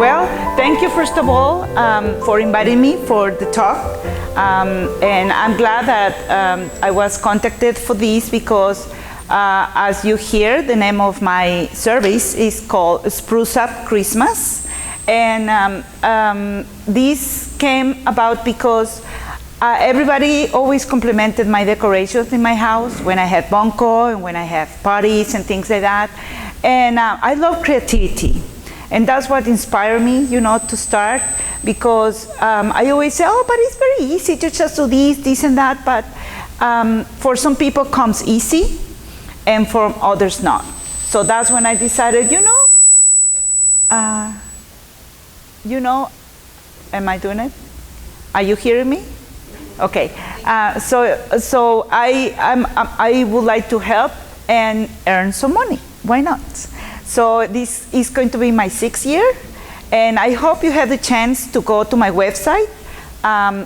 Well, thank you first of all for inviting me for the talk. And I'm glad that I was contacted for this because as you hear, the name of my service is called Spruce Up Christmas. And this came about because everybody always complimented my decorations in my house when I had bonko and when I have parties and things like that. And I love creativity. And that's what inspired me, to start, because I always say, oh, but it's very easy to just do this and that. But for some people comes easy and for others not. So that's when I decided, am I doing it? Are you hearing me? Okay, so I would like to help and earn some money. Why not? So this is going to be my 6th year, and I hope you have the chance to go to my website,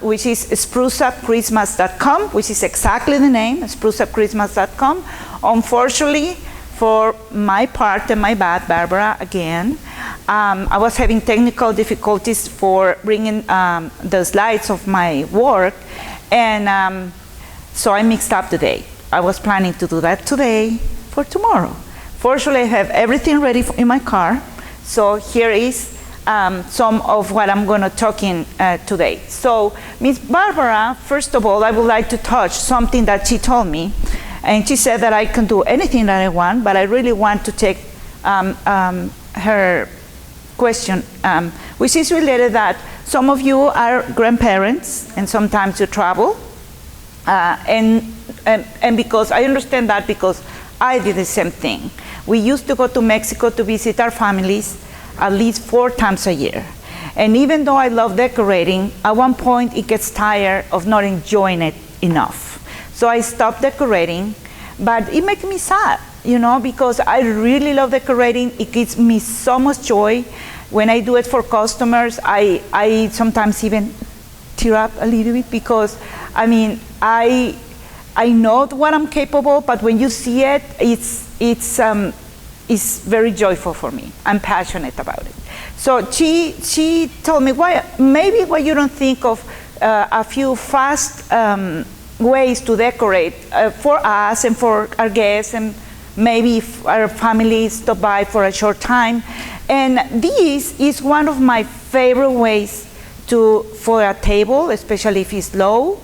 which is spruceupchristmas.com, which is exactly the name, spruceupchristmas.com. Unfortunately, for my part and my bad, Barbara, again, I was having technical difficulties for bringing the slides of my work, and so I mixed up the date. I was planning to do that today for tomorrow. Fortunately, I have everything ready in my car, so here is some of what I'm going to talk in today. So, Miss Barbara, first of all, I would like to touch something that she told me, and she said that I can do anything that I want, but I really want to take her question, which is related that some of you are grandparents, and sometimes you travel, and because I understand that because I did the same thing. We used to go to Mexico to visit our families at least 4 times a year. And even though I love decorating, at one point it gets tired of not enjoying it enough. So I stopped decorating, but it makes me sad, because I really love decorating. It gives me so much joy. When I do it for customers, I sometimes even tear up a little bit because, I know what I'm capable, but when you see it, it's very joyful for me. I'm passionate about it. So she told me, why you don't think of a few fast ways to decorate for us and for our guests, and maybe if our family stop by for a short time. And this is one of my favorite ways for a table, especially if it's low,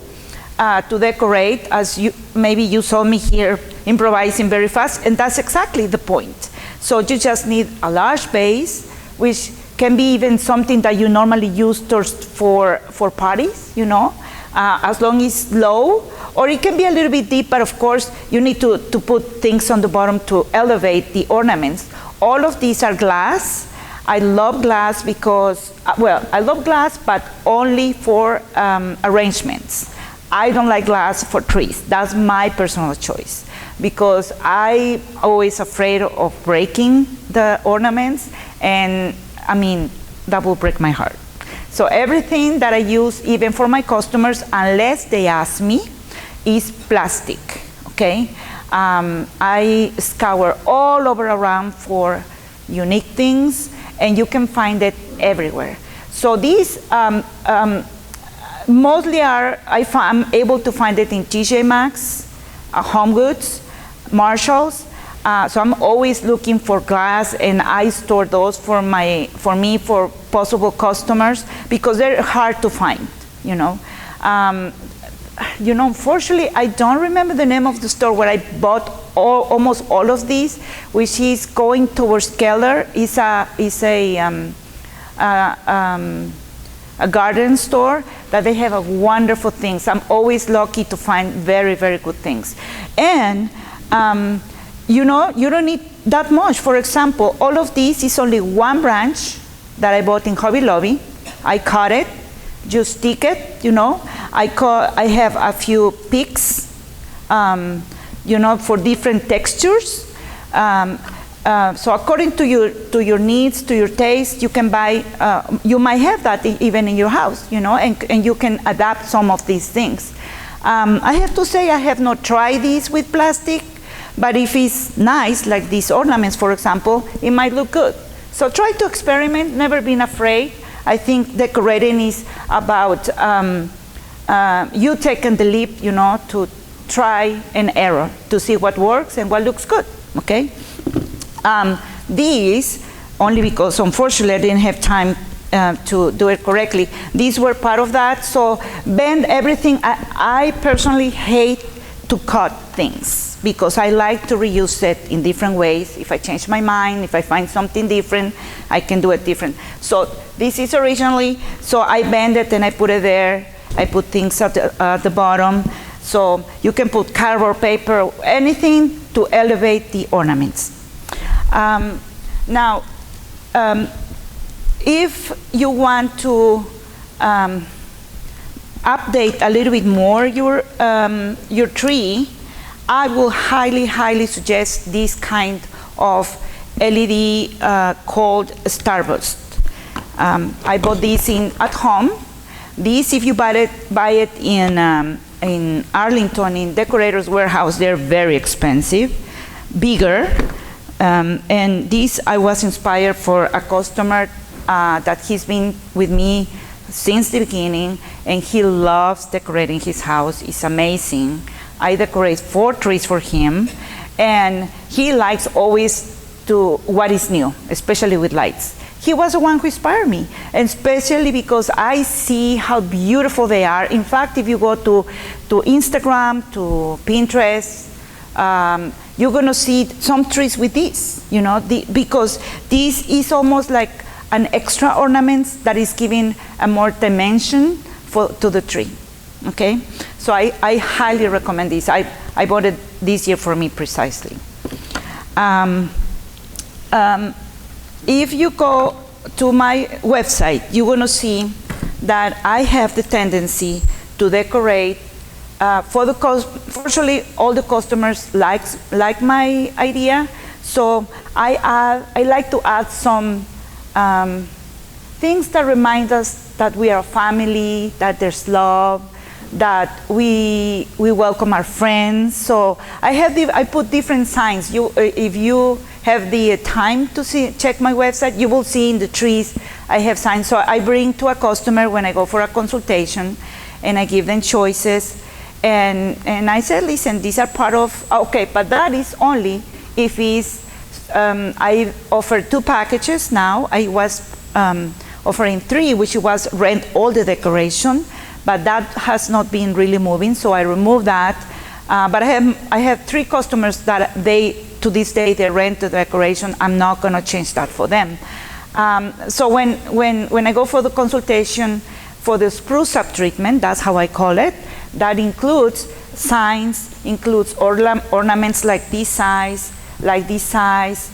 to decorate, as maybe you saw me here improvising very fast, and that's exactly the point. So you just need a large base, which can be even something that you normally use for parties, as long as it's low, or it can be a little bit deep, but of course you need to put things on the bottom to elevate the ornaments. All of these are glass. I love glass because, I love glass, but only for arrangements. I don't like glass for trees. That's my personal choice, because I'm always afraid of breaking the ornaments, and that will break my heart. So everything that I use, even for my customers, unless they ask me, is plastic, okay? I scour all over around for unique things, and you can find it everywhere. So these mostly I'm able to find it in TJ Maxx, Home Goods, Marshalls. So I'm always looking for glass, and I store those for possible customers, because they're hard to find, Unfortunately, I don't remember the name of the store where I bought almost all of these, which is going towards Keller. It's a garden store that they have wonderful things. I'm always lucky to find very, very good things. And you don't need that much. For example, all of this is only one branch that I bought in Hobby Lobby. I cut it, just stick it, I have a few picks, for different textures. So according to your needs, to your taste, you can buy, you might have that even in your house, and you can adapt some of these things. I have to say I have not tried this with plastic, but if it's nice, like these ornaments, for example, it might look good. So try to experiment, never been afraid. I think decorating is about you taking the leap, you know, to try and error, to see what works and what looks good, okay? These, only because unfortunately I didn't have time to do it correctly, these were part of that. So bend everything. I personally hate to cut things because I like to reuse it in different ways. If I change my mind, if I find something different, I can do it different. So this is originally, so I bend it and I put it there. I put things at the bottom. So you can put cardboard, paper, anything to elevate the ornaments. Now, if you want to update a little bit more your tree, I will highly, highly suggest this kind of LED called Starburst. I bought these at home. These, if you buy it in Arlington, in Decorators Warehouse, they're very expensive, bigger. And this, I was inspired for a customer that he's been with me since the beginning, and he loves decorating his house. It's amazing. I decorate 4 trees for him, and he likes always to what is new, especially with lights. He was the one who inspired me, and especially because I see how beautiful they are. In fact, if you go to Instagram, to Pinterest, you're gonna see some trees with this, you know, because this is almost like an extra ornament that is giving a more dimension to the tree, okay? So I highly recommend this. I bought it this year for me precisely. If you go to my website, you're gonna see that I have the tendency to decorate fortunately, all the customers like my idea, so I like to add some things that remind us that we are a family, that there's love, that we welcome our friends. So I put different signs. If you have the time to check my website, you will see in the trees I have signs. So I bring to a customer when I go for a consultation, and I give them choices. And I said, listen, these are part of, okay, but that is only if it's, I offer 2 packages now. I was offering 3, which was rent all the decoration, but that has not been really moving, so I removed that. But I have 3 customers that to this day, they rent the decoration. I'm not gonna change that for them. So when I go for the consultation for the Spruce Up treatment, that's how I call it, that includes signs, includes ornaments like this size, like this size.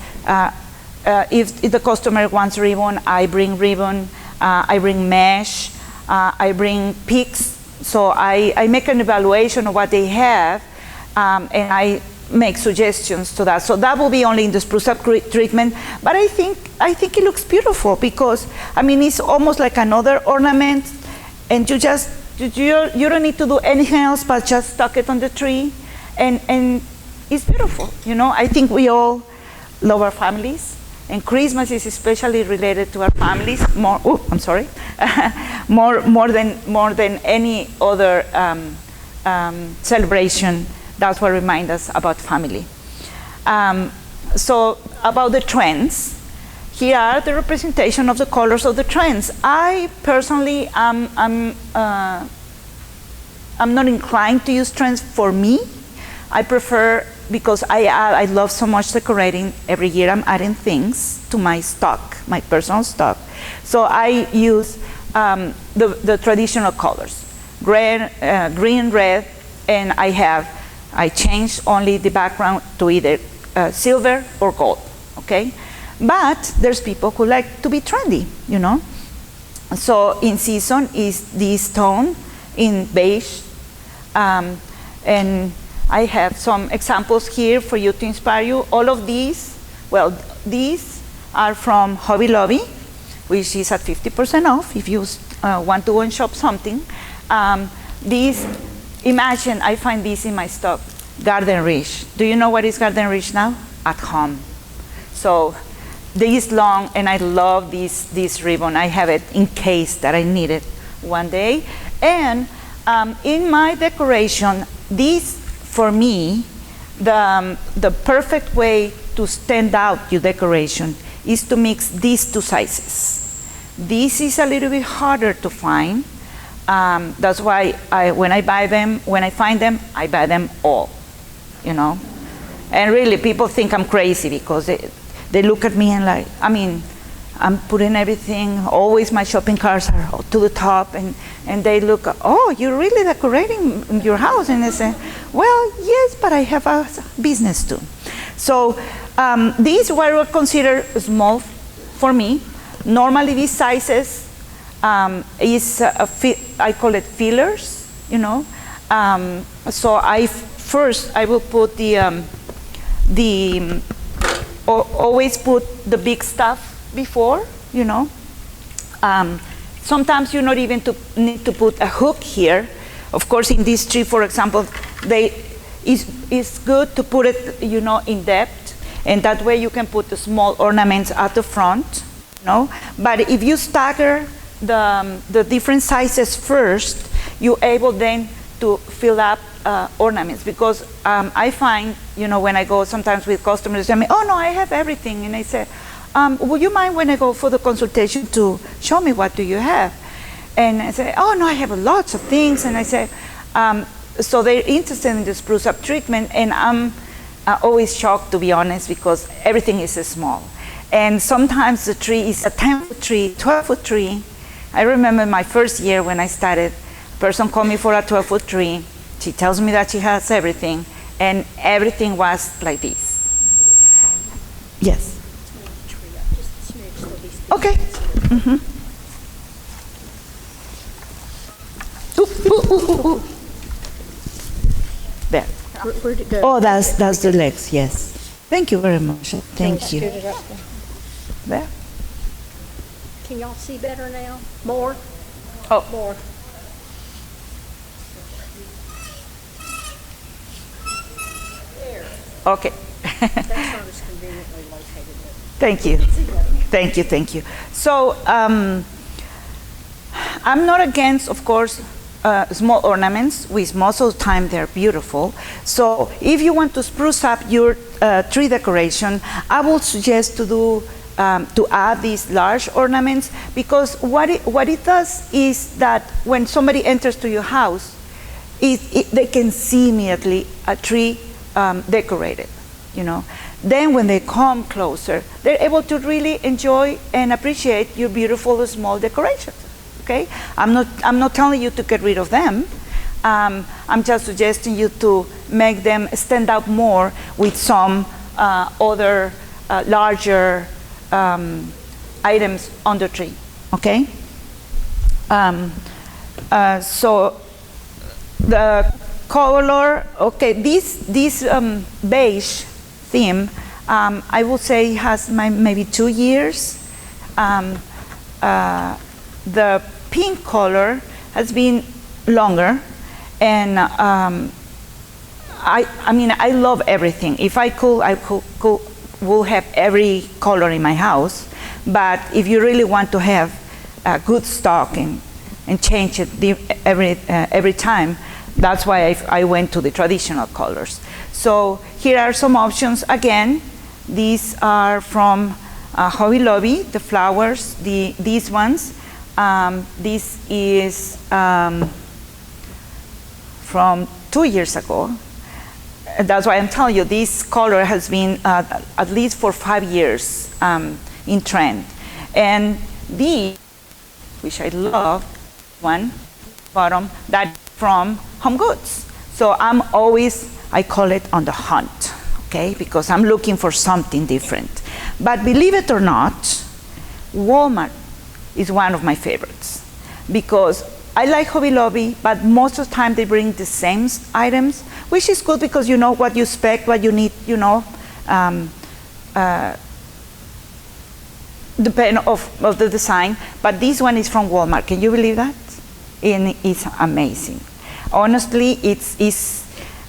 If the customer wants ribbon, I bring ribbon. I bring mesh. I bring picks. So I make an evaluation of what they have, and I make suggestions to that. So that will be only in the Spruce Up treatment. But I think it looks beautiful because, I mean, it's almost like another ornament, and you don't need to do anything else but just stuck it on the tree, and it's beautiful. You know, I think we all love our families, and Christmas is especially related to our families more. Oh, I'm sorry, more than any other celebration. That's what reminds us about family. So about the trends. Here are the representation of the colors of the trends. I personally I'm not inclined to use trends for me. I prefer, because I love so much decorating. Every year I'm adding things to my stock, my personal stock. So I use the traditional colors, green, red, and I change only the background to either silver or gold, okay? But there's people who like to be trendy, you know? So in season is this tone in beige. And I have some examples here for you to inspire you. All of these, well, these are from Hobby Lobby, which is at 50% off if you want to go and shop something. Imagine I find this in my stock, Garden Reach. Do you know what is Garden Reach now? At home. So this long, and I love this ribbon. I have it in case that I need it one day. And in my decoration, this, for me, the perfect way to stand out your decoration is to mix these two sizes. This is a little bit harder to find. That's why when I find them, I buy them all, you know. And really, people think I'm crazy because they look at me and like, I mean, I'm putting everything, always my shopping carts are to the top, and they look, oh, you're really decorating your house. And I say, well, yes, but I have a business too. So these were considered small for me. Normally these sizes is, I call it fillers, you know. So first I will put always put the big stuff before, you know. Sometimes you not even need to put a hook here. Of course, in this tree, for example, it's good to put it, you know, in depth, and that way you can put the small ornaments at the front, you know. But if you stagger the different sizes first, you're able then to fill up ornaments, because I find, you know, when I go sometimes with customers, they tell me, oh no, I have everything, and I say, would you mind when I go for the consultation to show me what do you have? And I say, oh no, I have lots of things. And I say, so they're interested in the spruce up treatment, and I'm always shocked, to be honest, because everything is small. And sometimes the tree is a 10-foot tree, 12-foot tree. I remember my first year when I started, a person called me for a 12-foot tree. She tells me that she has everything, and everything was like this. Yes. Okay. Mm-hmm. Ooh. There. Where'd it go? Oh, that's the legs. Yes. Thank you very much. Thank you. There. Can y'all see better now? More? Oh. More. Okay. That's not as conveniently located. Thank you. Thank you, thank you. So I'm not against, of course, small ornaments, which most of the time they're beautiful. So if you want to spruce up your tree decoration, I would suggest to add these large ornaments, because what it does is that when somebody enters to your house, they can see immediately a tree decorated, you know. Then when they come closer, they're able to really enjoy and appreciate your beautiful small decorations. Okay, I'm not telling you to get rid of them. I'm just suggesting you to make them stand out more with some other larger items on the tree. Okay. So the color. Okay, this beige theme, I would say has maybe 2 years. The pink color has been longer, and I mean, I love everything. If I could, will have every color in my house. But if you really want to have a good stock and change it every time, that's why I went to the traditional colors. So here are some options. Again, these are from Hobby Lobby, the flowers, these ones. This is from 2 years ago. That's why I'm telling you, this color has been at least for 5 years in trend. And these, which I love, one bottom, that from Home Goods. So I'm always, I call it on the hunt, okay? Because I'm looking for something different. But believe it or not, Walmart is one of my favorites, because I like Hobby Lobby, but most of the time they bring the same items, which is good because you know what you expect, what you need, you know, depend of the design. But this one is from Walmart. Can you believe that? And it's amazing. Honestly,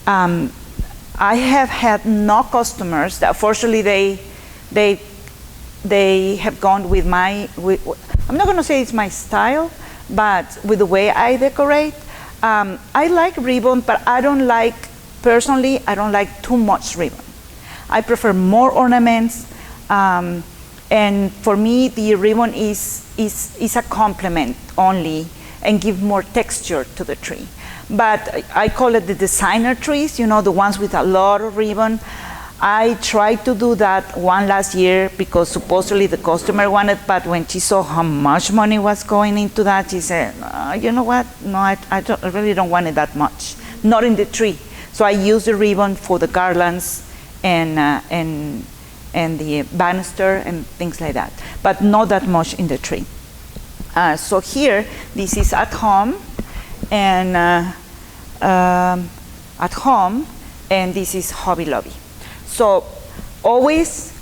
I have had no customers that, fortunately, they they have gone with I'm not going to say it's my style, but with the way I decorate. I like ribbon, but I don't like too much ribbon. I prefer more ornaments, and for me, the ribbon is a complement only and give more texture to the tree. But I call it the designer trees, the ones with a lot of ribbon. I tried to do that one last year because supposedly the customer wanted, but when she saw how much money was going into that, she said, you know what? No, I really don't want it that much. Not in the tree. So I use the ribbon for the garlands and the banister and things like that, but not that much in the tree. So here, this is at home, and this is Hobby Lobby. So always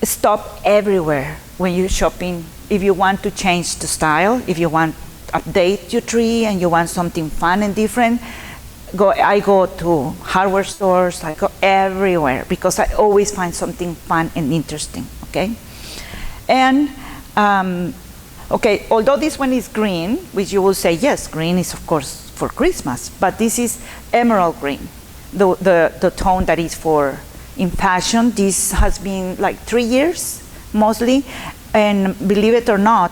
stop everywhere when you're shopping. If you want to change the style, if you want to update your tree and you want something fun and different, I go to hardware stores, I go everywhere because I always find something fun and interesting, okay? And, okay, although this one is green, which you will say, yes, green is of course for Christmas, but this is emerald green, the tone that is for in fashion. This has been like 3 years mostly, and believe it or not,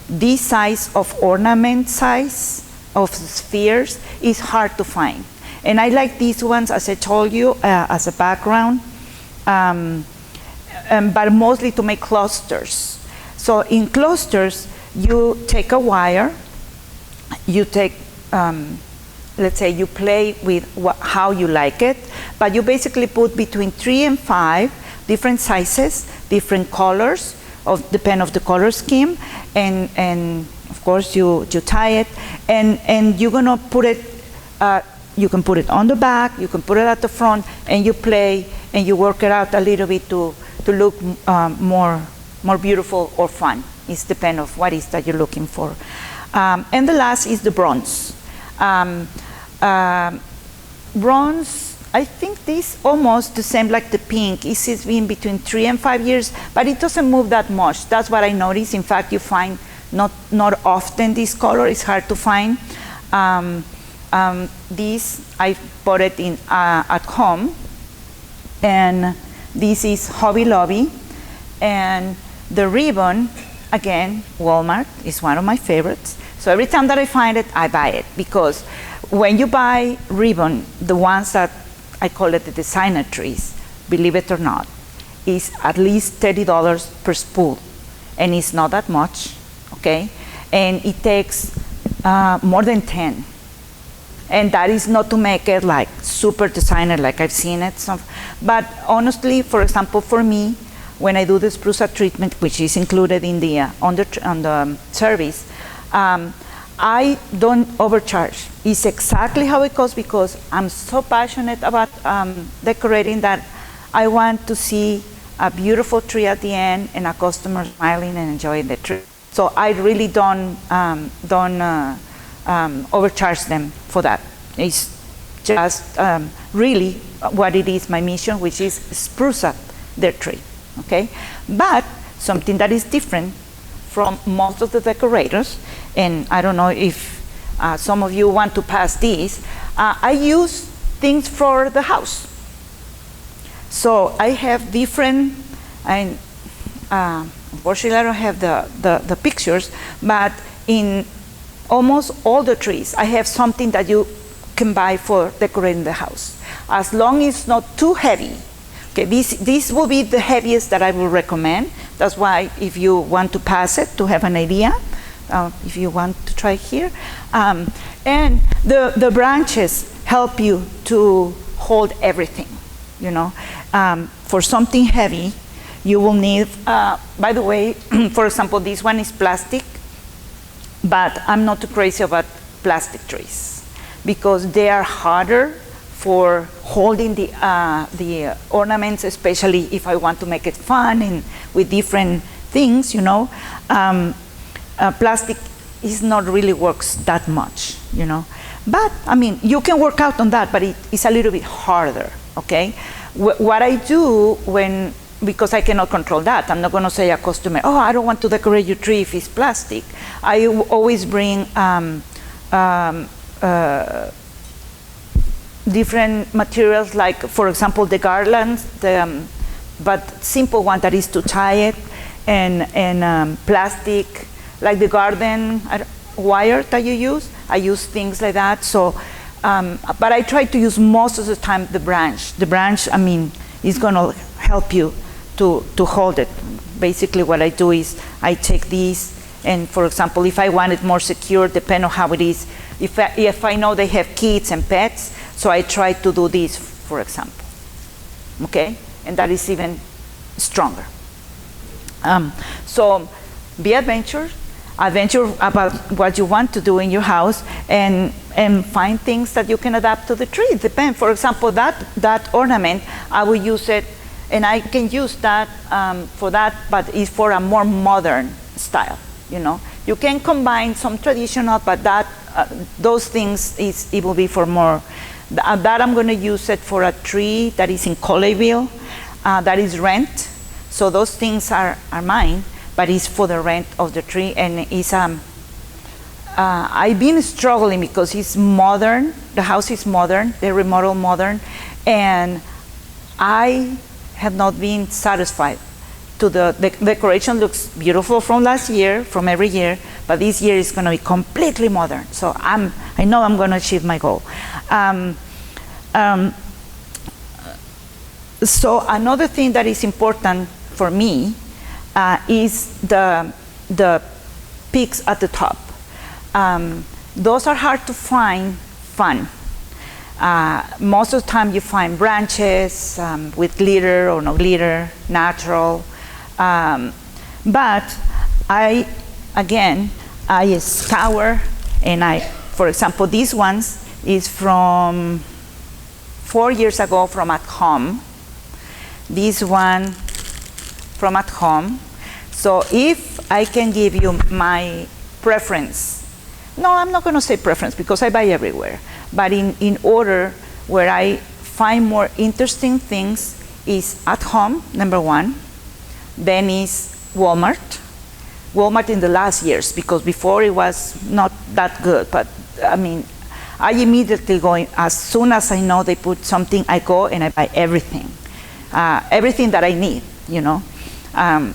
this size of ornament size of spheres is hard to find. And I like these ones, as I told you, as a background, but mostly to make clusters. So in clusters, you take a wire, you take, let's say you play with how you like it, but you basically put between 3 and 5 different sizes, different colors, depend on the color scheme, and of course you tie it, and you're gonna put it, you can put it on the back, you can put it at the front, and you play and you work it out a little bit to look more beautiful or fun. It depends on what is that you're looking for. And the last is the bronze. Bronze, I think this almost the same like the pink. It's been between 3 and 5 years, but it doesn't move that much. That's what I noticed. In fact, you find not often this color. It's hard to find. This, I bought it in at home, and this is Hobby Lobby, and the ribbon, again, Walmart is one of my favorites. So every time that I find it, I buy it, because when you buy ribbon, the ones that I call it the designer trees, believe it or not, is at least $30 per spool, and it's not that much, okay? And it takes more than 10. And that is not to make it like super designer like I've seen it. But honestly, for example, for me, when I do the Spruce Up treatment, which is included in the on the service, I don't overcharge. It's exactly how it goes, because I'm so passionate about decorating that I want to see a beautiful tree at the end and a customer smiling and enjoying the tree. So I really don't overcharge them for that. It's just really what it is, my mission, which is spruce up their tree, okay? But something that is different from most of the decorators, and I don't know if some of you want to pass these, I use things for the house. So I have different, and unfortunately I don't have the pictures, but in almost all the trees, I have something that you can buy for decorating the house, as long as it's not too heavy. Okay, this will be the heaviest that I will recommend. That's why if you want to pass it to have an idea, if you want to try here. And the branches help you to hold everything, you know. For something heavy, you will need, by the way, for example, this one is plastic, but I'm not too crazy about plastic trees because they are harder for holding the ornaments, especially if I want to make it fun and with different things, you know. Plastic is not really works that much, you know. But I mean, you can work out on that, but it's a little bit harder, okay? What I do when because I cannot control that. I'm not going to say a customer, oh, I don't want to decorate your tree if it's plastic. I always bring different materials, like, for example, the garlands, but simple one that is to tie it, and plastic, like the garden wire that you use. I use things like that. So, but I try to use most of the time the branch. The branch, I mean, is going to help you to hold it. Basically what I do is I take these, and for example, if I want it more secure, depending on how it is, if I know they have kids and pets, so I try to do this, for example, okay? And that is even stronger. So be adventure about what you want to do in your house, and find things that you can adapt to the tree. Depend. For example, that ornament, I will use it, and I can use that for that, but it's for a more modern style. You know, you can combine some traditional, but those things it will be for more. That I'm going to use it for a tree that is in Colleyville, that is rent. So those things are mine, but it's for the rent of the tree, and it's I've been struggling because it's modern. The house is modern, the remodel modern, and I have not been satisfied. The decoration looks beautiful from last year, from every year, but this year is going to be completely modern. So I know I'm going to achieve my goal. So another thing that is important for me is the peaks at the top. Those are hard to find fun. Most of the time you find branches with glitter or no glitter, natural. But I scour, and for example, these ones is from 4 years ago from at home. This one from at home. So if I can give you my preference, no, I'm not going to say preference because I buy everywhere, but in order where I find more interesting things is at home, number one, then is Walmart in the last years, because before it was not that good, but I mean, I immediately go in, as soon as I know they put something, I go and I buy everything that I need, you know. And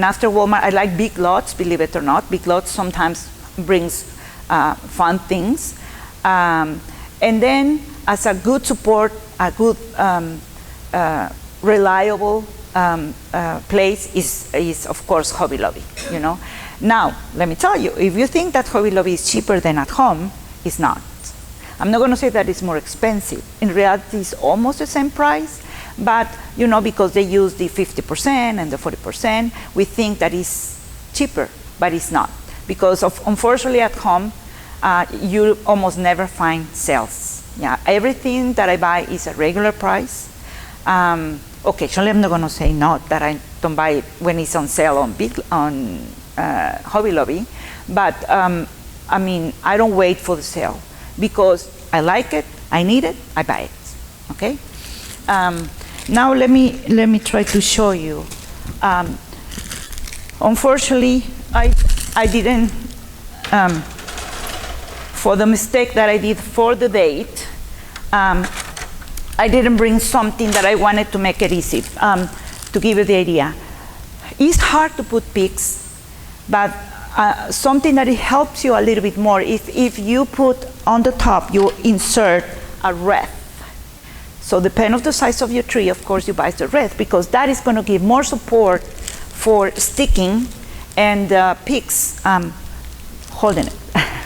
after Walmart, I like big lots, believe it or not. Big lots sometimes brings fun things. And then as a good support, a good reliable place is of course Hobby Lobby, you know. Now, let me tell you, if you think that Hobby Lobby is cheaper than at home, it's not. I'm not going to say that it's more expensive. In reality, it's almost the same price, but you know, because they use the 50% and the 40%, we think that it's cheaper, but it's not. Because unfortunately at home, you almost never find sales. Yeah, everything that I buy is a regular price. Occasionally, I'm not going to say no, that I don't buy it when it's on sale on Hobby Lobby, but I mean, I don't wait for the sale because I like it, I need it, I buy it. Okay. Now let me try to show you. Unfortunately, I didn't. For the mistake that I did for the date, I didn't bring something that I wanted to make it easy. To give you the idea, it's hard to put pics, but something that it helps you a little bit more. If you put on the top, you insert a wreath. So depending on the size of your tree, of course, you buy the wreath because that is going to give more support for sticking and pics holding it.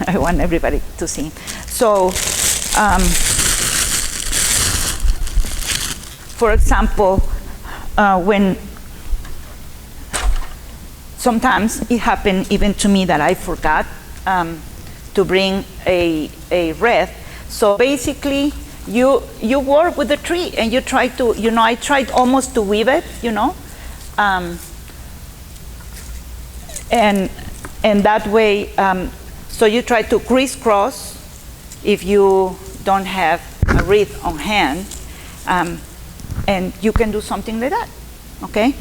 I want everybody to see. So, for example, when sometimes it happened even to me that I forgot to bring a wreath. So basically, you work with the tree and you try to, you know, I tried almost to weave it, you know, and that way, so you try to crisscross if you don't have a wreath on hand, and and you can do something like that, okay?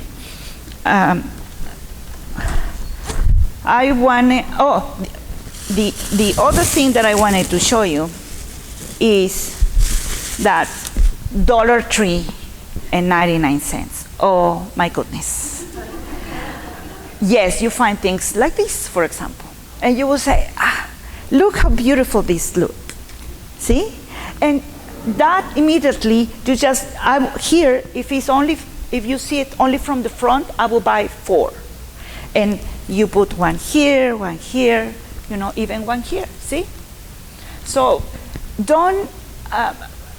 I wanted, the other thing that I wanted to show you is that Dollar Tree and 99 cents. Oh my goodness. Yes, you find things like this, for example, and you will say, look how beautiful this looks. See? And that immediately, here, if you see it only from the front, I will buy 4. And you put one here, even one here, see? So don't,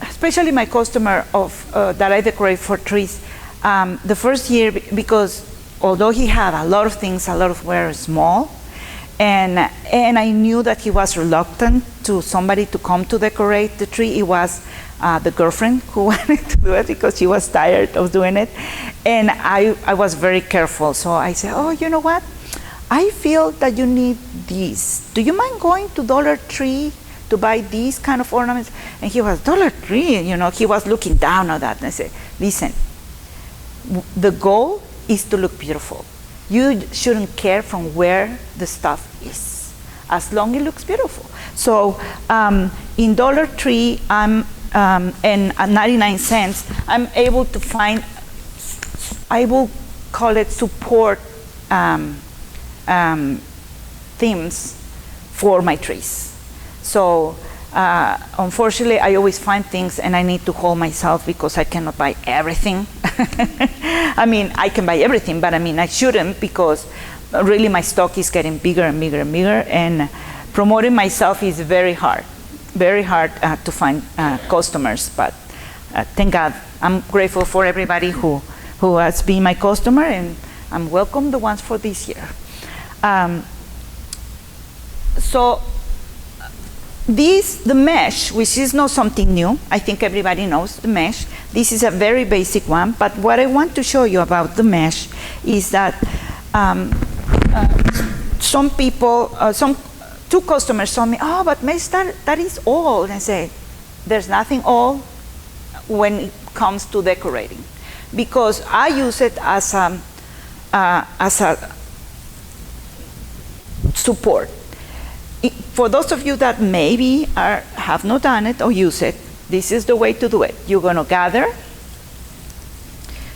especially my customer that I decorate for trees, the first year, because although he had a lot of things, a lot of were small, and I knew that he was reluctant to somebody to come to decorate the tree. It was the girlfriend who wanted to do it because she was tired of doing it. And I was very careful. So I said, oh, you know what? I feel that you need these. Do you mind going to Dollar Tree to buy these kind of ornaments? And he was, Dollar Tree, he was looking down on that. And I said, listen, the goal is to look beautiful. You shouldn't care from where the stuff is, as long as it looks beautiful. So in Dollar Tree, and at 99 cents, I'm able to find, I will call it support themes for my trees. So unfortunately, I always find things and I need to hold myself because I cannot buy everything. I mean, I can buy everything, but I mean, I shouldn't, because really my stock is getting bigger and bigger and bigger, and promoting myself is very hard to find customers. But thank God, I'm grateful for everybody who has been my customer, and I'm welcome the ones for this year. So the mesh, which is not something new, I think everybody knows the mesh. This is a very basic one, but what I want to show you about the mesh is that some people, two customers told me, oh, but mesh, that is old. And I say, there's nothing old when it comes to decorating, because I use it as a support. For those of you that maybe have not done it or use it, this is the way to do it. You're going to gather,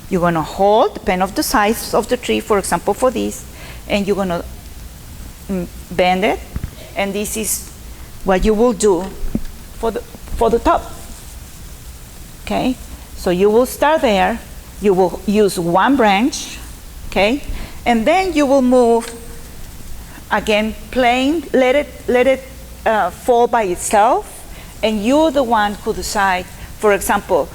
you're going to hold, depending on the size of the tree, for example, for this, and you're going to bend it, and this is what you will do for the top. Okay? So you will start there, you will use one branch, okay? And then you will move again, plain, let it fall by itself, and you're the one who decide. For example,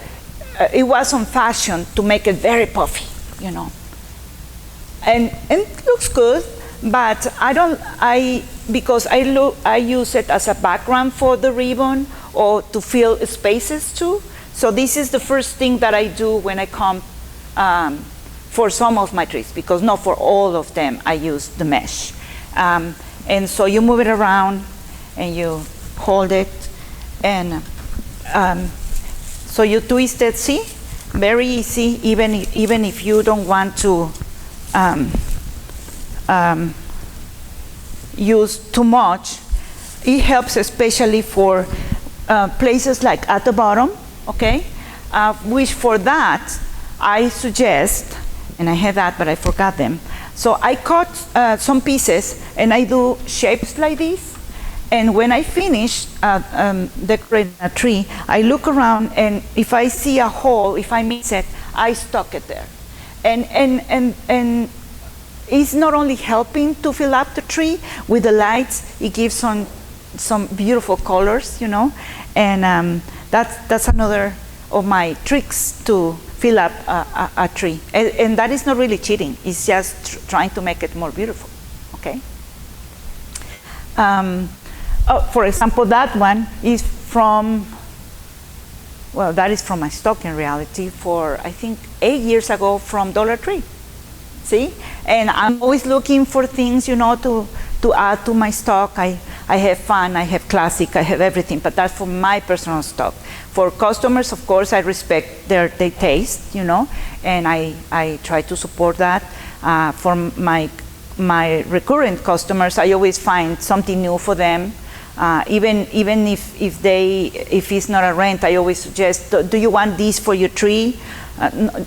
it was on fashion to make it very puffy, and it looks good, but because I use it as a background for the ribbon or to fill spaces too. So this is the first thing that I do when I come for some of my trees, because not for all of them I use the mesh. And so you move it around and you hold it, and so you twist it, see? Very easy, even if you don't want to use too much. It helps especially for places like at the bottom, okay? Which for that, I suggest, and I had that, but I forgot them. So I cut some pieces and I do shapes like this. And when I finish decorating a tree, I look around, and if I see a hole, if I miss it, I stuck it there. And it's not only helping to fill up the tree with the lights, it gives some beautiful colors, and that's another of my tricks to fill up a tree. And that is not really cheating, it's just trying to make it more beautiful, okay? For example, that one is from, well, that is from my stock in reality for, I think, 8 years ago from Dollar Tree. See? And I'm always looking for things, to add to my stock. I I have fun, I have classic, I have everything, but that's for my personal stuff. For customers, of course, I respect their taste, you know, and I try to support that. For my recurrent customers, I always find something new for them. Even if it's not a rent, I always suggest, do you want this for your tree?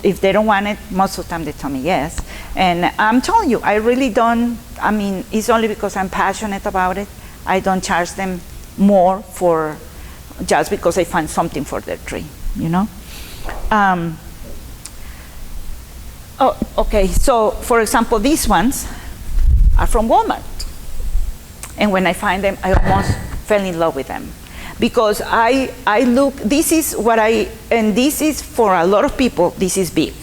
If they don't want it, most of the time they tell me yes. And I'm telling you, I really don't, I mean, it's only because I'm passionate about it. I don't charge them more for just because I find something for their tree, you know? Oh, okay, so for example, these ones are from Walmart. And when I find them, I almost fell in love with them. Because I look, this is what and this is for a lot of people, this is big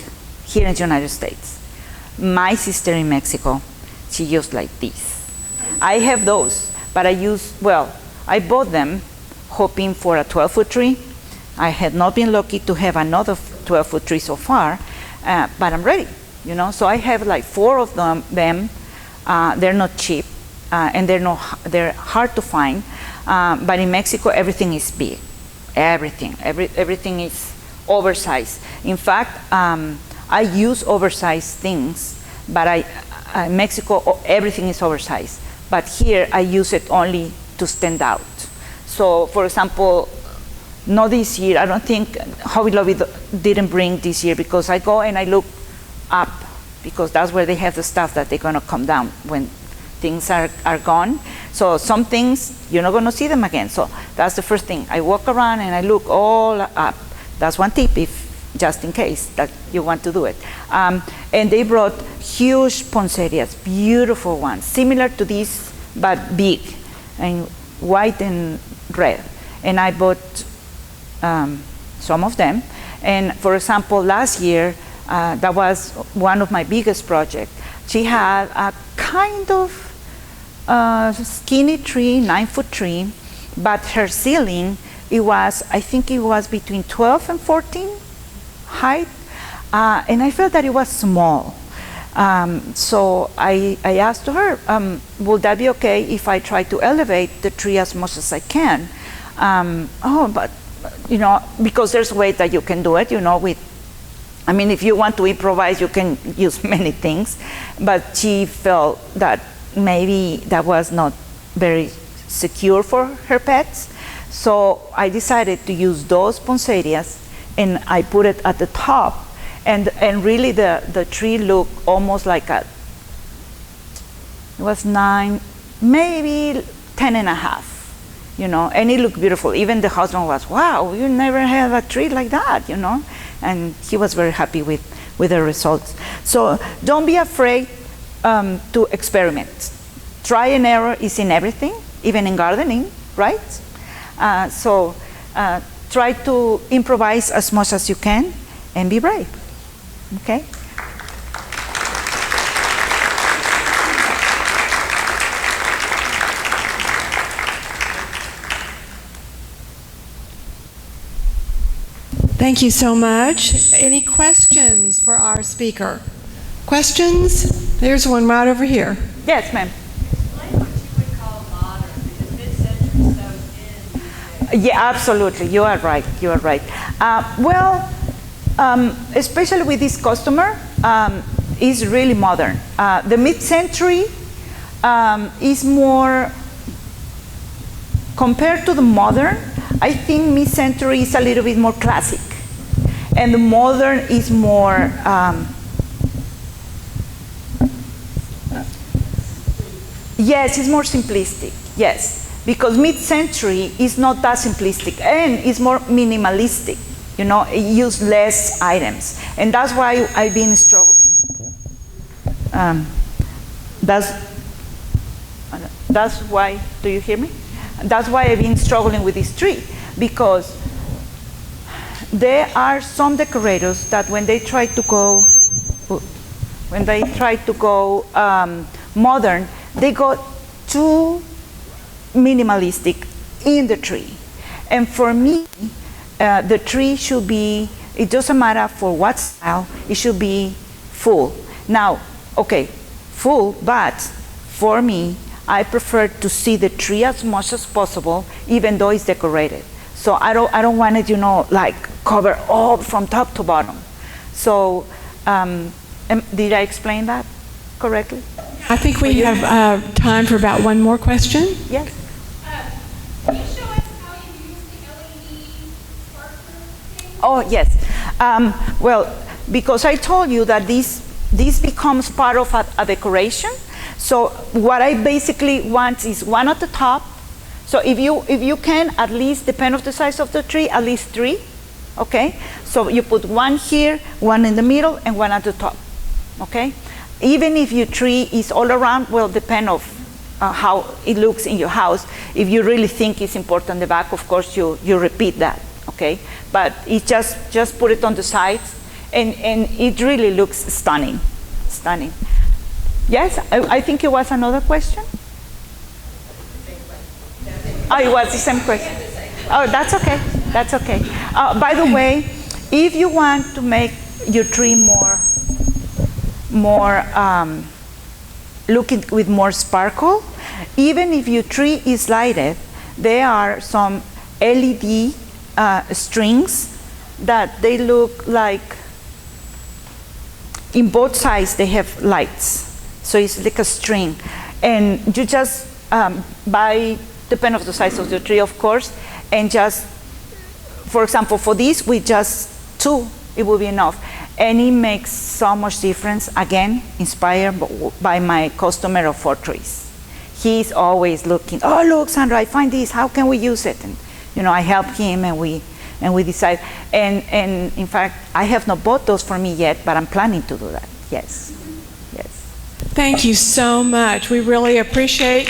here in the United States. My sister in Mexico, she used like this. I have those, but I bought them hoping for a 12-foot tree. I had not been lucky to have another 12-foot tree so far, but I'm ready, you know? So I have like 4 of them. They're not cheap, and they're hard to find. But in Mexico, everything is big. Everything is oversized. In fact, I use oversized things, but in Mexico, everything is oversized. But here, I use it only to stand out. So, for example, not this year. I don't think Hobby Lobby didn't bring this year because I go and I look up because that's where they have the stuff that they're going to come down when things are gone. So some things, you're not going to see them again. So that's the first thing. I walk around and I look all up. That's one tip, just in case that you want to do it. And they brought huge poinsettias, beautiful ones, similar to this, but big, and white and red. And I bought some of them. And for example, last year, that was one of my biggest projects. She had a kind of skinny tree, 9-foot tree, but her ceiling, I think it was between 12 and 14 height, and I felt that it was small. So I asked her, would that be okay if I try to elevate the tree as much as I can? But, you know, because there's a way that you can do it, you know, I mean, if you want to improvise, you can use many things, but she felt that maybe that was not very secure for her pets. So I decided to use those poinsettias, and I put it at the top, and really the tree looked almost like it was 9, maybe 10 and a half, you know, and it looked beautiful. Even the husband was, wow, you never had a tree like that, you know, and he was very happy with the results. So don't be afraid to experiment. Try and error is in everything, even in gardening, right? So try to improvise as much as you can and be brave, okay? Thank you so much. Any questions for our speaker? Questions? There's one right over here. Yes, ma'am. Explain what you would call modern, because mid-century so in. Yeah, absolutely. You are right. You are right. Especially with this customer, is really modern. The mid-century is more, compared to the modern, I think mid-century is a little bit more classic. And the modern is more, yes, it's more simplistic, yes. Because mid-century is not that simplistic, and it's more minimalistic, you know, it uses less items. And that's why I've been struggling. That's why, do you hear me? That's why I've been struggling with this tree, because there are some decorators that when they try to go modern, they go too minimalistic in the tree. And for me, the tree should be, it doesn't matter for what style, it should be full. Now, okay, full, but for me, I prefer to see the tree as much as possible, even though it's decorated. So I don't want it, like cover all from top to bottom. So did I explain that correctly? I think we have time for about one more question. Yes. Can you show us how you use the LED sparkler thing? Oh, yes. Well, because I told you that this becomes part of a decoration. So what I basically want is one at the top. So if you can, at least, depend on the size of the tree, at least 3, okay? So you put one here, one in the middle, and one at the top, okay? Even if your tree is all around, well, depend of how it looks in your house. If you really think it's important in the back, of course, you repeat that, okay? But it just put it on the sides, and it really looks stunning, stunning. Yes, I think it was another question. Oh, it was the same question. Oh, that's okay. That's okay. By the way, if you want to make your tree more looking with more sparkle, even if your tree is lighted, there are some LED strings that they look like, in both sides they have lights. So it's like a string. And you just buy, depend on the size of the tree, of course, and just, for example, for this, with just 2, it will be enough. And it makes so much difference, again, inspired by my customer of 4 trees. He's always looking, oh, look, Sandra, I find this, how can we use it? And, I help him, and we decide. And in fact, I have not bought those for me yet, but I'm planning to do that, yes. Thank you so much. We really appreciate